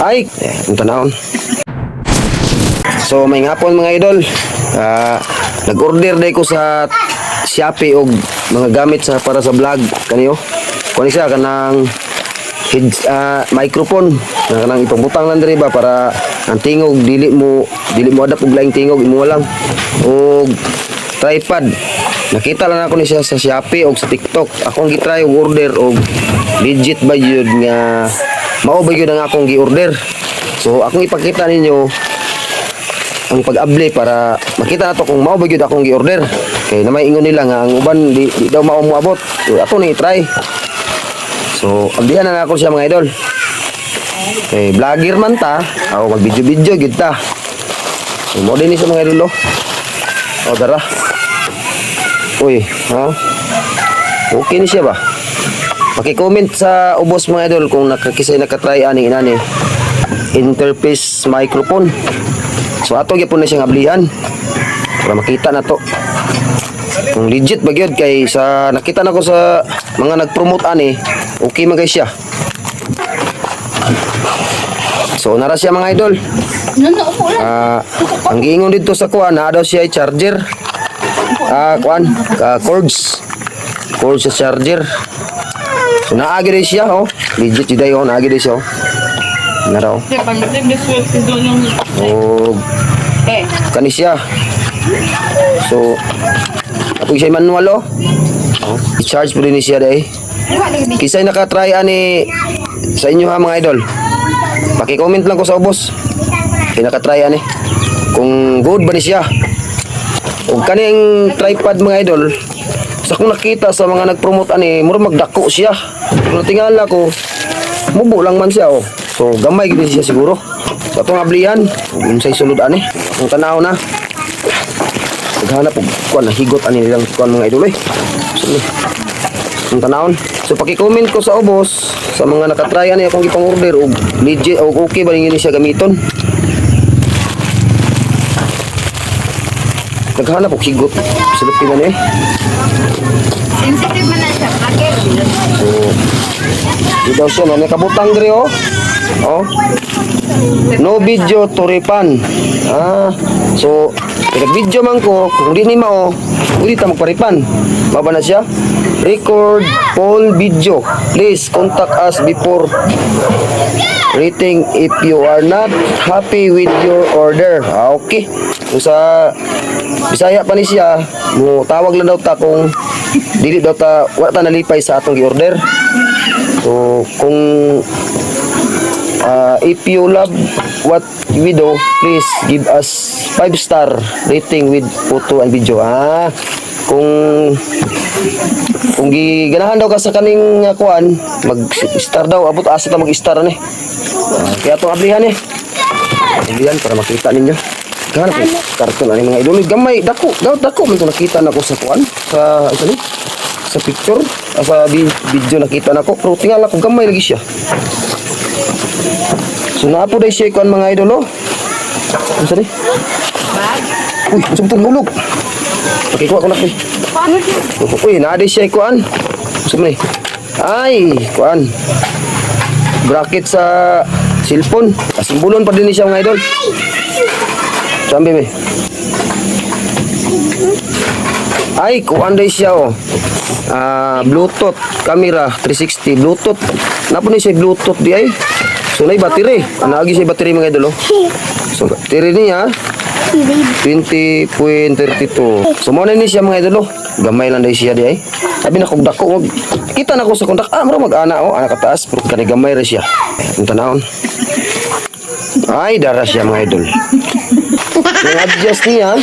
Ay, ang tanawon. So may ngapon mga idol. Nag-order day ko sa Shopee og mga gamit sa para sa vlog kaniyo. Kuno siya kanang microphone na kanang ipabutang lang diri ba para ang tingog dili mo adap og laing tingog imo lang. Og tripod. Nakita lang ako ni siya sa Shopee o sa TikTok. Akong gitry og order og legit ba yun nga mao ba yun ang akong gi-order. So akong ipakita ninyo ang pag-abli para makita nato kung mao ba yun akong gi-order. Kay na may ingon nila nga ang uban di daw mao moabot. So ako ni try. So ablihan na ako siya mga idol. Kay vlogger man ta, ako mag-video-video gid ta. So mo din ni sa mga idol. O dara. Uy, ha? Okay ni siya ba? Paki-comment sa ubos mga idol kung nakakisay nakatry aning inani interface microphone. So ato gyapon na siyang ablihan para makita na to. Kung legit ba gyud kay sa nakita na ko sa mga nag-promote ani, okay man guys siya. So nara siya mga idol. Ang giingon dito sa kuan na daw siya ay charger. Cords sa charger. So naagi rin siya oh. Legit juday oh, naagi rin siya oh. Naraw. Oh. Kani siya. So ako siya manual oh. I-charge po rin siya day. Kisay nakatry ani sa inyo ha mga idol. Paki-comment lang ko sa ubos. Kaya nakatry ani. Kung good ba ni siya. O kaning tripod mga idol, sa kung nakita sa mga nag-promote ani, mura magdako siya. Pero tingala ko, mubo lang man siya oh. So gamay gid siya siguro. Sa atong ablihan, unsay sulod ani. Ang tanaw na. Naghanap og kuan higot ani nilang kuan mga idol eh. So, ang tanawon. So paki-comment ko sa ubos sa mga nakatry ani akong gipang order og legit og okay ba ni siya gamiton. Naghanap og higot. Sulupin na eh. Sensitive man na siya. Bakit? So, di daw siya na nakabutang diri oh. Oh. No video to repan. So, pinag-video man ko, kung di ni mao, uli ta magparipan. Baba na siya. Record all video. Please contact us before rating if you are not happy with your order. Okay. So sa Bisaya pa ni siya, mo tawag lang daw ta kung dili daw ta wala ta nalipay sa atong gi-order. So kung if you love what we do, please give us 5-star rating with photo and video. Kung giganahan daw ka sa kaning kuan, mag-star daw, abot asa ta mag-star ni. Kaya to ablihan eh. Ablihan para makita ninyo. Ganap ko karton ani mga idol gamay dako man ko nakita nako sa kuan sa isa ni sa picture sa video nakita nako pero tingala ko gamay lagi siya. So naapo dai siya kuan mga idol oh. Unsa ni? Uy, unsa tong nulog? Okay, kuha ko na kay. Uy, naa dai siya kuan. Unsa man ni? Ay, kuan. Bracket sa cellphone. Simbulon pa din siya mga idol. Sambil be. Ay, kuan day siya oh. Bluetooth camera 360 Bluetooth. Napa ni siya Bluetooth di ay. So nay battery. Agi siya battery mga idol oh. So battery niya 20.32. So mo na ni siya mga idol oh. Gamay lang day siya di ay. Sabi na kog dako kita na ko sa kontak. Mura mag-ana oh, ana ka taas pero kani gamay ra siya. Ang tanawon. Ay, dara siya mga idol. Yung adjust niya.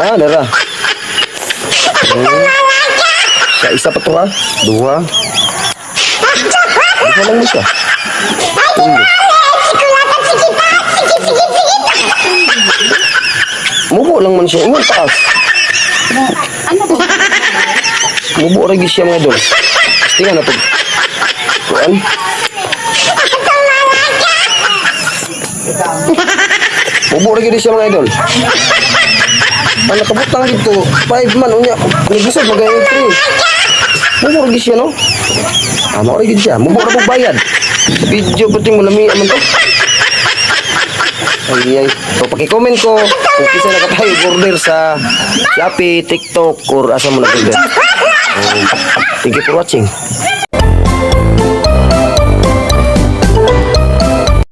Dara. Sa isa pa to ha. Dua. Dua lang mo siya. Mubo lang man siya. Ingon taas. Ano ba? Mubo lagi siya mga idol. Tingnan na to. Kuan. Mubo lagi siya mga idol. Ang nakabutang dito 5 man unya. Nagusod magayon 3. Mubo lagi siya no. Mao rin gid siya. Mubo ra pong bayad. Sa video pati mo lami man to. Ay, so paki-comment ko kung kisa nakatayo order sa Shopee, TikTok, or asa mo na order. Thank you for watching.